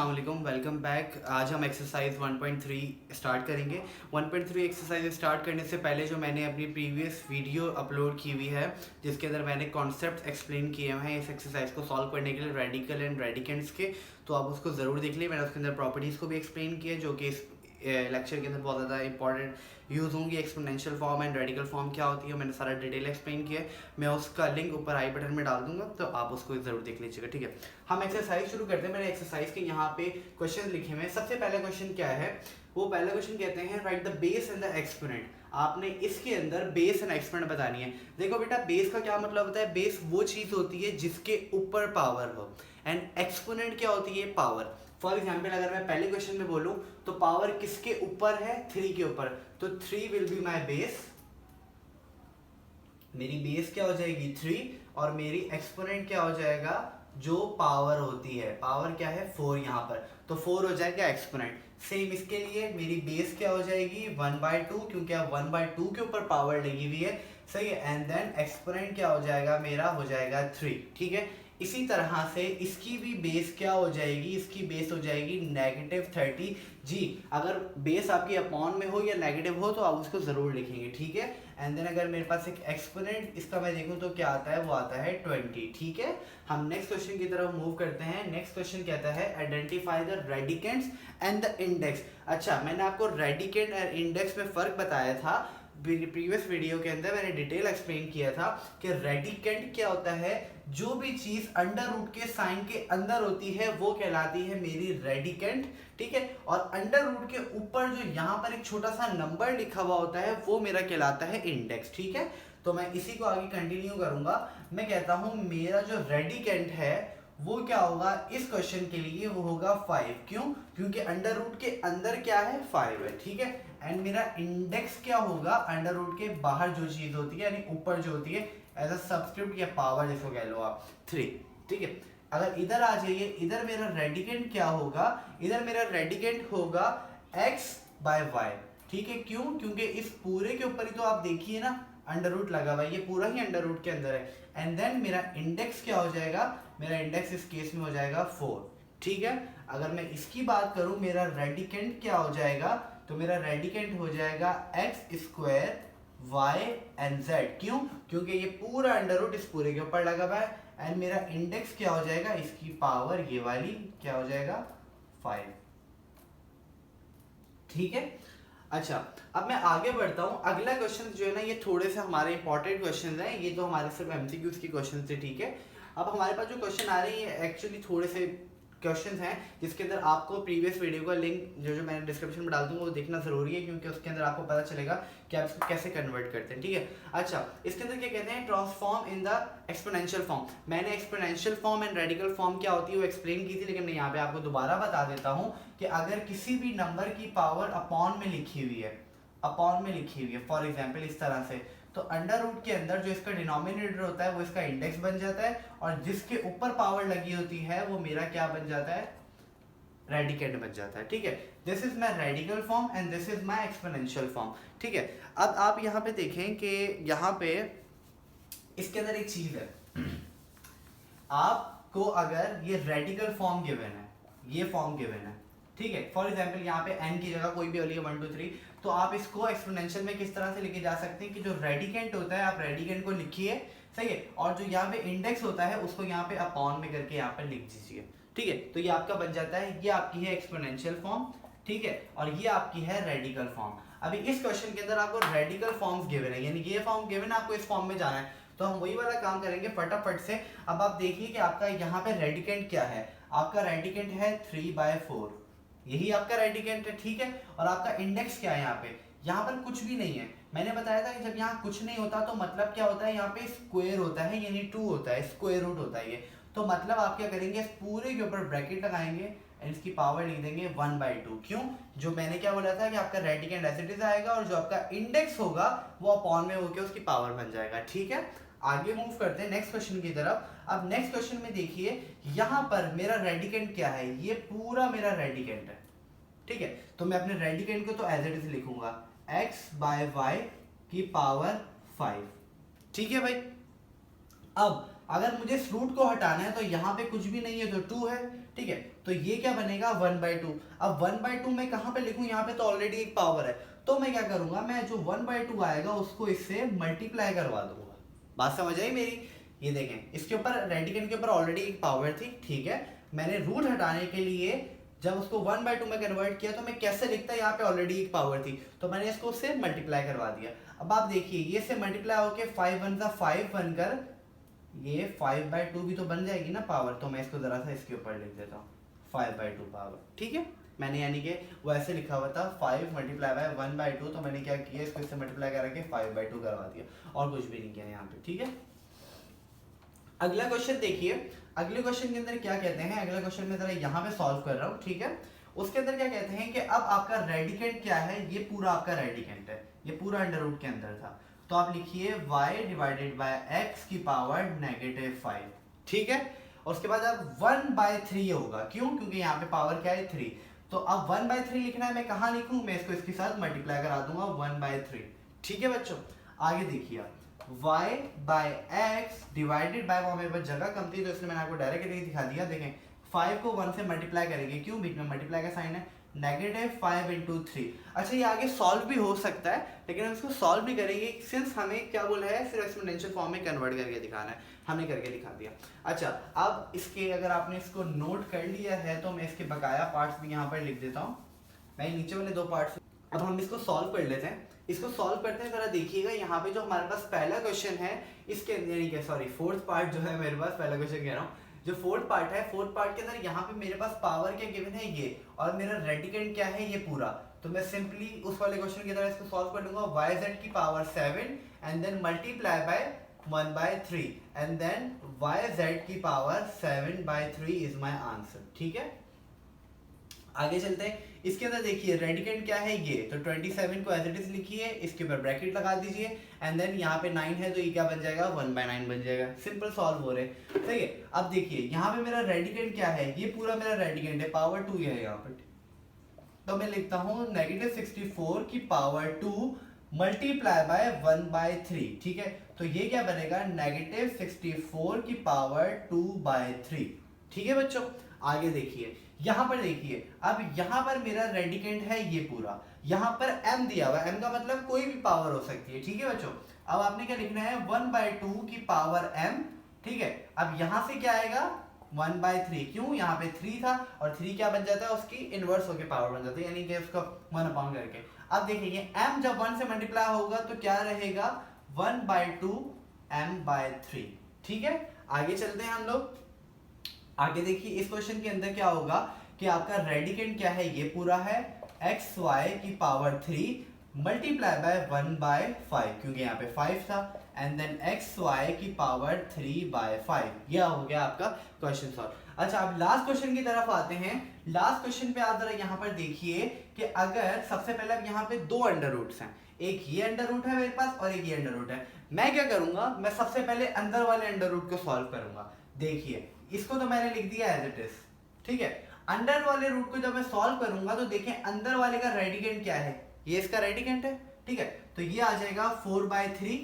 अस्सलामुअलैकुम, welcome back. आज हम एक्सरसाइज 1.3 स्टार्ट करेंगे। 1.3 एक्सरसाइज स्टार्ट करने से पहले जो मैंने अपनी प्रीवियस वीडियो अपलोड की हुई है जिसके अंदर मैंने कॉन्सेप्ट एक्सप्लेन किए हैं इस एक्सरसाइज को सॉल्व करने के लिए रेडिकल एंड रेडिकेंड्स के, तो आप उसको ज़रूर देख लीजिए। मैंने उसके अंदर प्रॉपर्टीज़ को भी एक्सप्लेन किया जो कि इस लेक्चर के अंदर बहुत ज़्यादा इंपॉर्टेंट यूज़ होंगी। Exponential form and radical form क्या होती है मैंने सारा डिटेल एक्सप्लेन किया है। मैं उसका लिंक ऊपर आई बटन में डाल दूंगा, तो आप उसको ज़रूर देख लीजिएगा। ठीक है, हम एक्सरसाइज शुरू करते हैं। मैंने एक्सरसाइज के यहाँ पे क्वेश्चन लिखे हुए हैं। सबसे पहला क्वेश्चन क्या है, वो पहला क्वेश्चन कहते हैं right the base and the exponent. आपने इसके अंदर बेस एंड एक्सपोनेंट बतानी है। देखो बेटा, बेस का क्या मतलब होता है, बेस वो चीज़ होती है जिसके ऊपर पावर हो, एंड एक्सपोनेंट क्या होती है, पावर। फॉर एग्जाम्पल अगर मैं पहले क्वेश्चन में बोलूं तो पावर किसके ऊपर है, 3 के ऊपर, तो 3 विल बी माई बेस। मेरी बेस क्या हो जाएगी 3, और मेरी एक्सपोनेंट क्या हो जाएगा, जो पावर होती है, पावर क्या है 4 यहाँ पर, तो 4 हो जाएगा एक्सपोनेंट। सेम इसके लिए मेरी बेस क्या हो जाएगी 1/2, क्योंकि अब 1/2 के ऊपर पावर लगी हुई है, सही है। एंड देन एक्सपोनेंट क्या हो जाएगा, मेरा हो जाएगा 3। ठीक है, इसी तरह से इसकी भी बेस क्या हो जाएगी, इसकी बेस हो जाएगी -30 जी। अगर बेस आपकी अपॉन में हो या नेगेटिव हो तो आप उसको जरूर लिखेंगे। ठीक है, एंड देन अगर मेरे पास एक एक्सपोनेंट इसका मैं देखूं तो क्या आता है, वो आता है 20। ठीक है, हम नेक्स्ट क्वेश्चन की तरफ मूव करते हैं। नेक्स्ट क्वेश्चन कहता है identify the radicands and the index. अच्छा, मैंने आपको रेडिकेंड और इंडेक्स में फर्क बताया था प्रीवियस वीडियो के अंदर, मैंने डिटेल एक्सप्लेन किया था कि रेडिकेंड क्या होता है, जो भी चीज अंडर रूट के साइन के अंदर होती है वो कहलाती है मेरी रेडिकेंड। ठीक है, और अंडर रूट के ऊपर जो यहाँ पर एक छोटा सा नंबर लिखा हुआ होता है वो मेरा कहलाता है इंडेक्स। ठीक है, तो मैं इसी को आगे कंटिन्यू करूंगा। मैं कहता हूं मेरा जो रेडिकेंड है वो क्या होगा इस क्वेश्चन के लिए, वो होगा 5। क्यों, क्योंकि अंडर रूट के अंदर क्या है 5 है। ठीक है, एंड मेरा इंडेक्स क्या होगा, अंडर रूट के बाहर जो चीज होती है यानी ऊपर जो होती है, एज अ सब्स्क्रिप्ट या पावर जिसको कह लो आप, 3। ठीक है, अगर इधर आ जाइए, इधर मेरा रेडिकेंड क्या होगा, इधर मेरा रेडिकेंड होगा x/y। ठीक है, क्यों, क्योंकि इस पूरे के ऊपर ही तो आप देखिए ना अंडर रूट लगा हुआ है, ये पूरा ही अंडर रूट के अंदर है। एंड देन मेरा इंडेक्स क्या हो जाएगा, मेरा इंडेक्स इस केस में हो जाएगा 4। ठीक है, अगर मैं इसकी बात करूं मेरा रेडिकेंड क्या हो जाएगा, तो मेरा रेडिकेंड हो जाएगा x² y एंड z। क्यों, क्योंकि ये पूरा अंडर रूट इस पूरे के ऊपर लगा हुआ है। एंड मेरा इंडेक्स क्या हो जाएगा, इसकी पावर ये वाली क्या हो जाएगा 5। ठीक है, अच्छा अब मैं आगे बढ़ता हूँ। अगला क्वेश्चन जो है ना, ये थोड़े से हमारे इंपॉर्टेंट क्वेश्चन हैं, ये तो हमारे सिर्फ एमसीक्यूज के क्वेश्चन थे। ठीक है, अब हमारे पास जो क्वेश्चन आ रहे हैं एक्चुअली थोड़े से क्वेश्चंस हैं जिसके अंदर आपको प्रीवियस वीडियो का लिंक जो मैंने डिस्क्रिप्शन में डाल दूंगा वो देखना जरूरी है, क्योंकि उसके अंदर आपको पता चलेगा कि आप इसको कैसे कन्वर्ट करते हैं। ठीक है, अच्छा इसके अंदर क्या कहते हैं, transform in the exponential form. मैंने exponential form and radical form क्या होती है वो एक्सप्लेन की थी, लेकिन मैं यहाँ पे आपको दोबारा बता देता हूँ कि अगर किसी भी नंबर की पावर अपॉन में लिखी हुई है, अपॉन में लिखी हुई है, फॉर एग्जाम्पल इस तरह से, तो अंडर रूट के अंदर जो इसका डिनोमिनेटर होता है वो इसका इंडेक्स बन जाता है, और जिसके ऊपर पावर लगी होती है वो मेरा क्या बन जाता है, रेडिकेंड बन जाता है। ठीक है, this is my radical form and this is my exponential form. ठीक है, अब आप यहाँ पे देखें कि यहाँ पे इसके अंदर एक चीज है, आपको अगर ये रेडिकल फॉर्म गिवन है, ये फॉर्म गिवन है, ठीक है, फॉर एग्जाम्पल यहाँ पे n की जगह कोई भी वाली है 1 2 3, तो आप इसको एक्सपोनेंशियल में किस तरह से लेके जा सकते हैं कि जो रेडिकेंट होता है आप रेडिकेंट को लिखिए, सही है, और जो यहाँ पे इंडेक्स होता है उसको यहाँ पे अपॉन में करके यहाँ पे लिख दीजिए। ठीक है, तो ये आपका बन जाता है, ये आपकी है एक्सपोनेंशियल फॉर्म। ठीक है, और ये आपकी है रेडिकल फॉर्म। अभी इस क्वेश्चन के अंदर आपको रेडिकल फॉर्म्स गिवन है, यानी ये फॉर्म गिवन है, आपको इस फॉर्म में जाना है, तो हम वही वाला काम करेंगे फटाफट से। अब आप देखिए कि आपका यहाँ पे रेडिकेंट क्या है, आपका रेडिकेंट है 3/4, यही आपका रेडिकेंट है। ठीक है, और आपका इंडेक्स क्या है, यहाँ पे, यहाँ पर कुछ भी नहीं है। मैंने बताया था कि जब यहाँ कुछ नहीं होता तो मतलब क्या होता है, यहाँ पे स्क्वायर होता है, यानी 2 होता है, स्क्वायर रूट होता है ये। तो मतलब आप क्या करेंगे, इस पूरे के ऊपर ब्रैकेट लगाएंगे एंड इसकी पावर लिख देंगे 1/2। क्यों, जो मैंने क्या बोला था कि आपका रेडिकेंड एज इट इज आएगा, और जो आपका इंडेक्स होगा वो अपॉन में होकर उसकी पावर बन जाएगा। ठीक है, आगे मूव करते हैं नेक्स्ट क्वेश्चन की तरफ। अब नेक्स्ट क्वेश्चन में देखिए, यहाँ पर मेरा रेडिकेंड क्या है, ये पूरा मेरा रेडिकेंड है। ठीक है, तो मैं अपने रेडिकेंड को तो एज इट इज लिखूंगा x/y की पावर 5। ठीक है भाई, अब अगर मुझे इस रूट को हटाना है तो यहाँ पे कुछ भी नहीं है तो 2 है। ठीक है, तो ये क्या बनेगा 1/2। अब 1/2 मैं कहाँ पे लिखूं, यहाँ पे तो ऑलरेडी एक पावर है, तो मैं क्या करूंगा, मैं जो 1/2 आएगा उसको इससे मल्टीप्लाई करवा दूंगा। बात समझ आई मेरी। ये देखें, इसके ऊपर रेडिकन के ऊपर ऑलरेडी एक पावर थी, ठीक है, मैंने रूट हटाने के लिए जब उसको 1/2 में कन्वर्ट किया तो मैं कैसे लिखता, यहाँ पे ऑलरेडी एक पावर थी तो मैंने इसको उससे मल्टीप्लाई करवा दिया। अब आप देखिए ये से मल्टीप्लाई होके 5 1 5 बनकर ये 5/2 भी तो बन जाएगी ना पावर, तो मैं इसको जरा सा इसके ऊपर लिख देता हूँ 5/2 पावर, ठीक है। मैंने यानी कि वो ऐसे लिखा हुआ था 5 मल्टीप्लाई बाय 1/2, तो मैंने क्या किया, इसको इससे मल्टीप्लाई करके 5/2 करवा दिया और कुछ भी नहीं किया यहाँ पे, ठीक है। अगला क्वेश्चन देखिए, अगले क्वेश्चन के अंदर क्या कहते हैं, अगला क्वेश्चन में जरा यहाँ पे सॉल्व कर रहा हूँ, ठीक है। उसके अंदर क्या कहते हैं कि अब आपका रेडिकेंट क्या है, ये पूरा आपका रेडिकेंट है, ये पूरा अंडर रूट के अंदर था, तो आप लिखिए y डिवाइडेड बाय x की पावर -5, ठीक है। और उसके बाद अब 1/3 होगा, क्यों, क्योंकि यहाँ पे पावर क्या है 3, तो अब 1/3 लिखना है, मैं कहाँ लिखूँ, मैं इसको इसके साथ मल्टीप्लाई करा दूंगा 1/3, ठीक है बच्चों। आगे देखिए y by x divided by, वो मेरे पास जगह कम थी तो इसलिए मैंने आपको डायरेक्ट दिखा दिया। देखें 5 को 1 से मल्टीप्लाई करेंगे, क्यों, बीच में मल्टीप्लाई का साइन है, -5 × 3। अच्छा ये आगे सॉल्व भी हो सकता है, लेकिन हम इसको सॉल्व भी करेंगे सिंस हमें क्या बोला है, सिर्फ एक्सपोनेंशियल फॉर्म में कन्वर्ट करके दिखाना है, हमने करके दिखा दिया। अच्छा अब इसके अगर आपने इसको नोट कर लिया है तो मैं इसके बकाया पार्ट्स भी यहाँ पर लिख देता हूँ, मैं नीचे वाले 2 पार्ट्स। अब हम इसको सॉल्व कर लेते हैं, इसको सॉल्व करते हैं, जरा देखिएगा यहाँ पे जो हमारे पास पहला क्वेश्चन है, इसके यानी कि सॉरी फोर्थ पार्ट जो है मेरे पास, पहला क्वेश्चन कह रहा हूँ, जो फोर्थ पार्ट है, फोर्थ पार्ट के अंदर यहाँ पे मेरे पास पावर क्या गिवन है ये, और मेरा रेडिकेंट क्या है ये पूरा, तो मैं सिंपली उस वाले क्वेश्चन की तरह इसको सॉल्व कर लूंगा, yz की power 7 and then multiply by 1/3 and then yz की पावर 7/3 इज माय आंसर, ठीक है। आगे चलते हैं, इसके अंदर देखिए रेडिकेंट क्या है ये, तो 27 को एज इट इज लिखिए, इसके ऊपर ब्रैकेट लगा दीजिए एंड देन यहाँ पे 9 है तो ये क्या बन जाएगा 1/9 बन जाएगा, सिंपल सॉल्व हो रहे हैं, सही है। अब देखिए यहाँ पे मेरा रेडिकेंट क्या है, ये पूरा मेरा रेडिकेंट है, पावर 2 है यहाँ पे, तो मैं लिखता हूँ -64 की पावर 2 मल्टीप्लाई बाय 1/3, ठीक है, तो ये क्या बनेगा -64 की पावर 2/3, ठीक है बच्चों। आगे देखिए यहाँ पर देखिए, अब यहाँ पर मेरा रेडिकेंट है ये पूरा, यहाँ पर m दिया हुआ है, m का मतलब कोई भी पावर हो सकती है, ठीक है बच्चों। अब आपने क्या लिखना है 1/2 की पावर m, ठीक है। अब यहाँ से क्या आएगा 1/3, क्यों, यहाँ पे 3 था और 3 क्या बन जाता है, उसकी इनवर्स होके पावर बन जाता है, यानी कि उसको 1/, करके। अब देखिए m जब 1 से मल्टीप्लाई होगा तो क्या रहेगा 1/2 m/3, ठीक है। आगे चलते हैं हम लोग, आगे देखिए इस क्वेश्चन के अंदर क्या होगा कि आपका रेडिकेंट क्या है, ये पूरा है xy की पावर 3 मल्टीप्लाई बाय 1/5, क्योंकि यहाँ पे 5 था, एंड देन xy की पावर 3/5, यह हो गया आपका क्वेश्चन सॉल्व। अच्छा अब लास्ट क्वेश्चन की तरफ आते हैं, लास्ट क्वेश्चन पे आप जरा यहाँ पर देखिए कि अगर सबसे पहले अब यहाँ पे 2 अंडर रूट्स हैं, एक ये अंडर रूट है मेरे पास और एक ये अंडर रूट है, मैं क्या करूंगा, मैं सबसे पहले अंदर वाले अंडर रूट को सॉल्व करूंगा। देखिए इसको तो मैंने लिख दिया एज इट इज, ठीक है। अंडर वाले रूट को जब मैं सॉल्व करूंगा तो देखें अंदर वाले का रेडिकेंट क्या है, ये इसका रेडिकेंट है, ठीक है, तो ये आ जाएगा 4/3,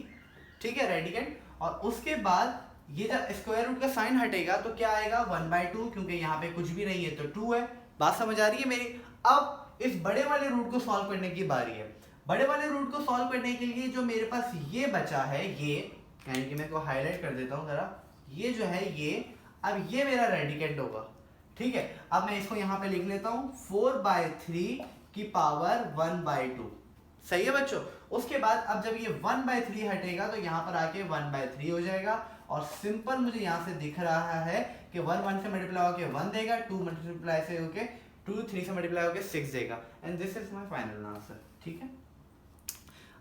ठीक है रेडिकेंट, और उसके बाद ये जब स्क्वायर रूट का साइन हटेगा तो क्या आएगा 1/2, क्योंकि यहाँ पे कुछ भी नहीं है तो 2 है। बात समझ आ रही है मेरी। अब इस बड़े वाले रूट को सॉल्व करने की बारी है। बड़े वाले रूट को सॉल्व करने के लिए जो मेरे पास ये बचा है, ये यानी कि मैं को हाईलाइट कर देता हूँ जरा, ये जो है ये, अब ये मेरा रेडिकेंट होगा, ठीक है। अब मैं इसको यहाँ पे लिख लेता हूँ 4/3 की पावर 1/2, सही है बच्चों। उसके बाद अब जब ये 1/3 हटेगा तो यहाँ पर आके 1/3 हो जाएगा, और सिंपल मुझे यहाँ से दिख रहा है कि 1 से मल्टीप्लाई होके 1 देगा, 2 मल्टीप्लाई से होके 2, 3 से मल्टीप्लाई होके 6 देगा, and this is my final answer, ठीक है।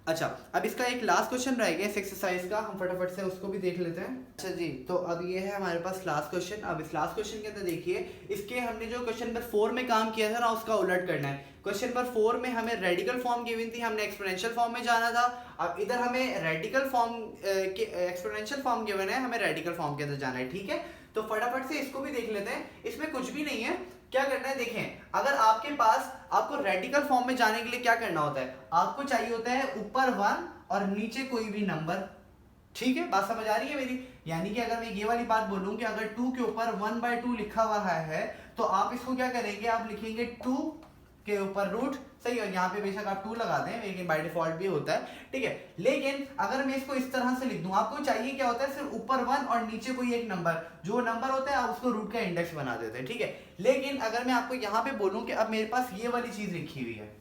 अच्छा अब इसका एक लास्ट क्वेश्चन रह गया इस एक्सरसाइज का, हम फटाफट से उसको भी देख लेते हैं। अच्छा जी, तो अब ये है हमारे पास लास्ट क्वेश्चन। अब इस लास्ट क्वेश्चन के अंदर देखिए, इसके हमने जो क्वेश्चन नंबर 4 में काम किया था ना, उसका उलट करना है। क्वेश्चन नंबर 4 में हमें रेडिकल फॉर्म गिवन थी, हमने एक्सपोनेंशियल फॉर्म में जाना था। अब इधर हमें रेडिकल फॉर्म के एक्सपोनेंशियल फॉर्म गिवन है, हमें रेडिकल फॉर्म के अंदर जाना है, ठीक है। तो फटाफट से इसको भी देख लेते हैं, इसमें कुछ भी नहीं है। क्या करना है देखें, अगर आपके पास, आपको रेडिकल फॉर्म में जाने के लिए क्या करना होता है, आपको चाहिए होता है ऊपर 1 और नीचे कोई भी नंबर, ठीक है। बात समझ आ रही है मेरी। यानी कि अगर मैं ये वाली बात बोलूं कि अगर 2 के ऊपर 1/2 लिखा हुआ है तो आप इसको क्या करेंगे, आप लिखेंगे 2 के ऊपर रूट, सही है, यहाँ पे बेशक आप 2 लगा दें लेकिन बाय डिफॉल्ट भी होता है, ठीक है। लेकिन अगर मैं इसको इस तरह से लिख दूं, आपको चाहिए क्या होता है, सिर्फ ऊपर 1 और नीचे कोई एक नंबर, जो नंबर होता है आप उसको रूट का इंडेक्स बना देते हैं, ठीक है। लेकिन अगर मैं आपको यहाँ पे बोलूं कि अब मेरे पास ये वाली चीज लिखी हुई है,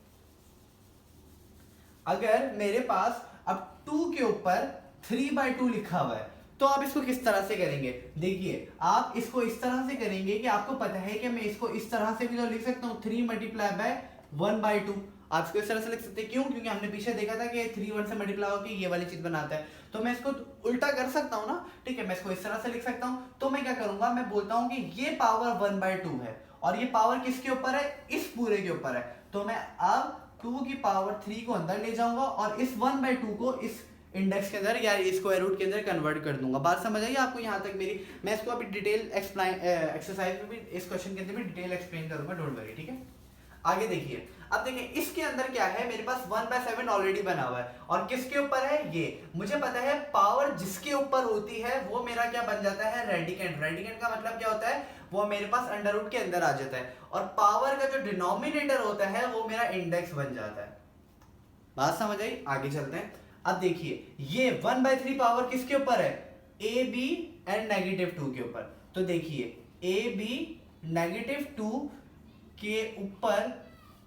अगर मेरे पास अब 2 के ऊपर 3/2 लिखा हुआ है, तो आप इसको किस तरह से करेंगे, देखिए आप इसको इस तरह से करेंगे कि आपको पता है कि मैं इसको इस तरह से भी तो लिख सकता हूँ 3 मल्टीप्लाई बाय 1/2, आप इसको इस तरह से लिख सकते हैं, क्यों, क्योंकि हमने पीछे देखा था कि 3 1 से मल्टीप्लाई होकर ये वाली चीज बनाता है, तो मैं इसको उल्टा कर सकता हूँ ना, ठीक है, मैं इसको इस तरह से लिख सकता हूँ। तो मैं क्या करूंगा, मैं बोलता हूँ कि ये पावर 1/2 है और ये पावर किसके ऊपर है, इस पूरे के ऊपर है, तो मैं अब 2 की पावर 3 को अंदर ले जाऊंगा और इस 1/2 को इस इंडेक्स के अंदर या स्क्वायर रूट के अंदर कन्वर्ट कर दूंगा। बात समझ आई आपको यहाँ तक मेरी, मैं इसको अभी डिटेल एक्सरसाइज में भी, इस क्वेश्चन के अंदर भी डिटेल एक्सप्लेन करूंगा, डोंट वरी, ठीक है। आगे देखिए, अब देखिए इसके अंदर क्या है, मेरे पास 1/7 ऑलरेडी बना हुआ है और किसके ऊपर है, ये मुझे पता है पावर जिसके ऊपर होती है वो मेरा क्या बन जाता है, रेडिकेंड। रेडिकेंड का मतलब क्या होता है, वो मेरे पास अंडर रूट के अंदर आ जाता है और पावर का जो डिनोमिनेटर होता है वो मेरा इंडेक्स बन जाता है। बात समझ आई, आगे चलते हैं। अब देखिए ये 1/3 पावर किसके ऊपर है, ए बी एंड -2 के ऊपर, तो देखिए ए बी -2 के ऊपर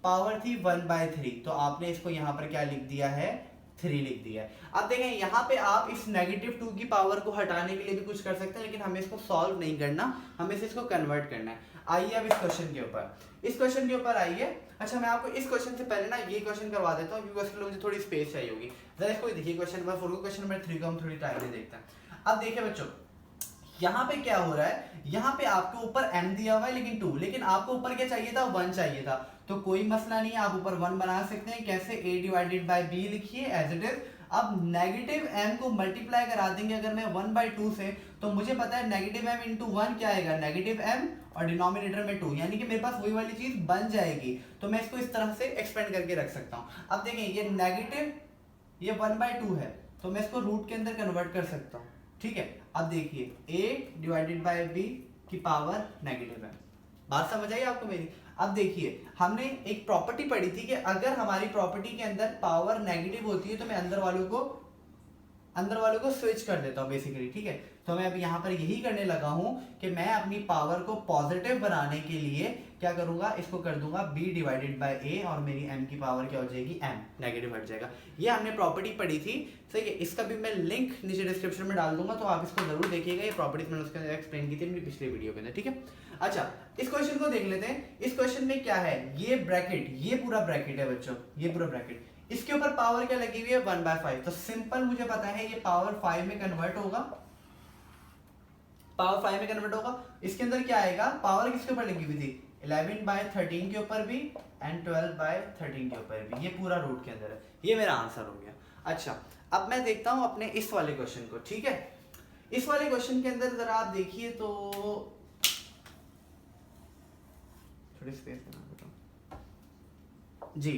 पावर थी 1/3, तो आपने इसको यहां पर क्या लिख दिया है, 3 लिख दिया है। अब देखें यहाँ पे आप इस -2 की पावर को हटाने के लिए भी कुछ कर सकते हैं, लेकिन हमें इसको सॉल्व नहीं करना, हमें इसको कन्वर्ट करना है। आइए अब इस क्वेश्चन के ऊपर, इस क्वेश्चन के ऊपर आइए। अच्छा मैं आपको इस क्वेश्चन से पहले ना ये क्वेश्चन करवा देता हूँ, क्योंकि उसके लिए मुझे थोड़ी स्पेस चाहिए होगी। जरा इसको देखिए, क्वेश्चन नंबर 4 को, क्वेश्चन नंबर 3 को हम थोड़ी टाइम में देखते हैं। अब देखिए बच्चों, यहाँ पे क्या हो रहा है, यहाँ पे आपके ऊपर m दिया हुआ है लेकिन 2, लेकिन आपको ऊपर क्या चाहिए था, 1 चाहिए था, तो कोई मसला नहीं है, आप ऊपर 1 बना सकते हैं। कैसे, a डिवाइडेड बाय b लिखिए एज इट इज। अब -m को मल्टीप्लाई करा देंगे अगर मैं 1/2 से, तो मुझे पता है -m इंटू 1 क्या आएगा, -m और डिनोमिनेटर में 2, यानी कि मेरे पास वही वाली चीज बन जाएगी। तो मैं इसको इस तरह से एक्सपेंड करके रख सकता हूँ। अब देखें ये नेगेटिव, ये 1/2 है, तो मैं इसको रूट के अंदर कन्वर्ट कर सकता हूँ, ठीक है। अब देखिए a डिवाइडेड बाय b की पावर नेगेटिव है, बात समझ आई आपको मेरी। अब देखिए हमने एक प्रॉपर्टी पढ़ी थी कि अगर हमारी प्रॉपर्टी के अंदर पावर नेगेटिव होती है तो मैं अंदर वालों को स्विच कर देता हूँ बेसिकली, ठीक है। तो मैं अब यहाँ पर यही करने लगा हूँ कि मैं अपनी पावर को पॉजिटिव बनाने के लिए क्या करूंगा, इसको कर दूंगा b डिवाइडेड बाय a और मेरी m की पावर क्या हो जाएगी, m, नेगेटिव हट जाएगा। ये हमने प्रॉपर्टी पढ़ी थी, सही है। इसका भी मैं लिंक नीचे डिस्क्रिप्शन में डाल दूंगा, तो आप इसको जरूर देखिएगा। ये प्रॉपर्टीज मैंने उसके अंदर एक्सप्लेन की थी मेरी पिछले वीडियो के अंदर, ठीक है। अच्छा इस क्वेश्चन को देख लेते हैं। इस क्वेश्चन में क्या है, ये ब्रैकेट, ये पूरा ब्रैकेट है बच्चों, ये पूरा ब्रैकेट, इसके ऊपर पावर क्या लगी हुई है, 1/5, तो सिंपल मुझे पता है ये पावर 5 में कन्वर्ट होगा, पावर 5 में कन्वर्ट होगा। इसके अंदर क्या आएगा, पावर किसके ऊपर लगी हुई थी, 11/13 के ऊपर भी एंड 12/13 के ऊपर भी, ये पूरा रूट के अंदर है। ये मेरा आंसर हो गया। अच्छा अब मैं देखता हूं अपने इस वाले क्वेश्चन को, ठीक है। इस वाले क्वेश्चन के अंदर जरा आप देखिए तो थोड़ी स्पेस बना देता हूं जी।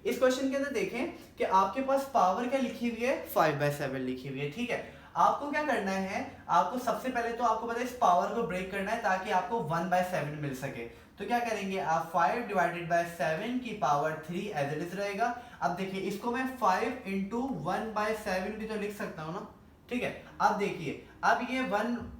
इस क्वेश्चन के अंदर देखें कि आपके पास पावर क्या लिखी हुई है, 5/7 लिखी हुई है, ठीक है। आपको क्या करना है, आपको सबसे पहले तो आपको पता है इस पावर को ब्रेक करना है ताकि आपको 1/7 मिल सके। तो क्या करेंगे आप, 5 डिवाइडेड बाय 7 की पावर 3 एज इट इज रहेगा। अब देखिए इसको मैं 5 इंटू 1/7 भी तो लिख सकता हूँ ना, ठीक है। अब देखिए अब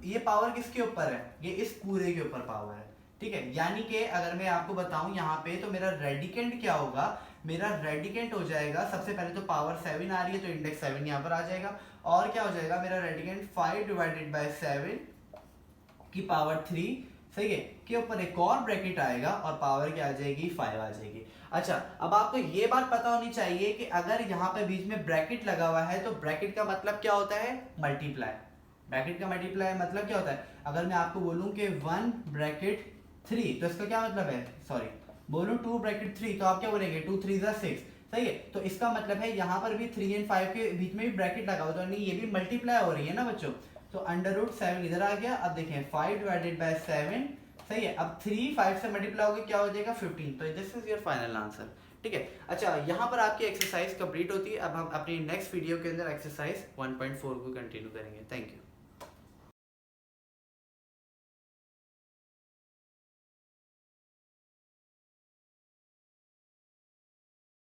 ये पावर किसके ऊपर है, ये इस पूरे के ऊपर पावर है, ठीक है। यानी कि अगर मैं आपको बताऊं यहाँ पे, तो मेरा रेडिकेंट क्या होगा, मेरा रेडिकेंट हो जाएगा, सबसे पहले तो पावर 7 आ रही है तो इंडेक्स 7 यहाँ पर आ जाएगा, और क्या हो जाएगा मेरा रेडिकेंट 5 डिवाइडेड बाय 7 की पावर 3, सही है, के ऊपर एक और ब्रैकेट आएगा और पावर क्या आ जाएगी, 5 आ जाएगी। अच्छा अब आपको ये बात पता होनी चाहिए कि अगर यहाँ पे बीच में ब्रैकेट लगा हुआ है तो ब्रैकेट का मतलब क्या होता है, मल्टीप्लाई। ब्रैकेट का मल्टीप्लाई मतलब क्या होता है, अगर मैं आपको बोलूं कि 1 ब्रैकेट 3 तो इसका क्या मतलब है, सॉरी बोलूं 2 ब्रैकेट 3 तो आप क्या बोलेंगे, 2 3 जा 6, सही है। तो इसका मतलब है यहाँ पर भी 3 और 5 के बीच में भी ब्रैकेट लगा हुआ, तो नहीं ये भी मल्टीप्लाई हो रही है ना बच्चों। तो √7 इधर आ गया। अब देखें 5 डिवाइडेड बाय 7, सही है। अब 3 5 से मल्टीप्लाई हो गया, क्या हो जाएगा 15, तो this is your final answer, ठीक है। अच्छा यहाँ पर आपकी एक्सरसाइज कंप्लीट होती है। अब हम अपनी नेक्स्ट वीडियो के अंदर एक्सरसाइज 1.4 को कंटिन्यू करेंगे। Thank you.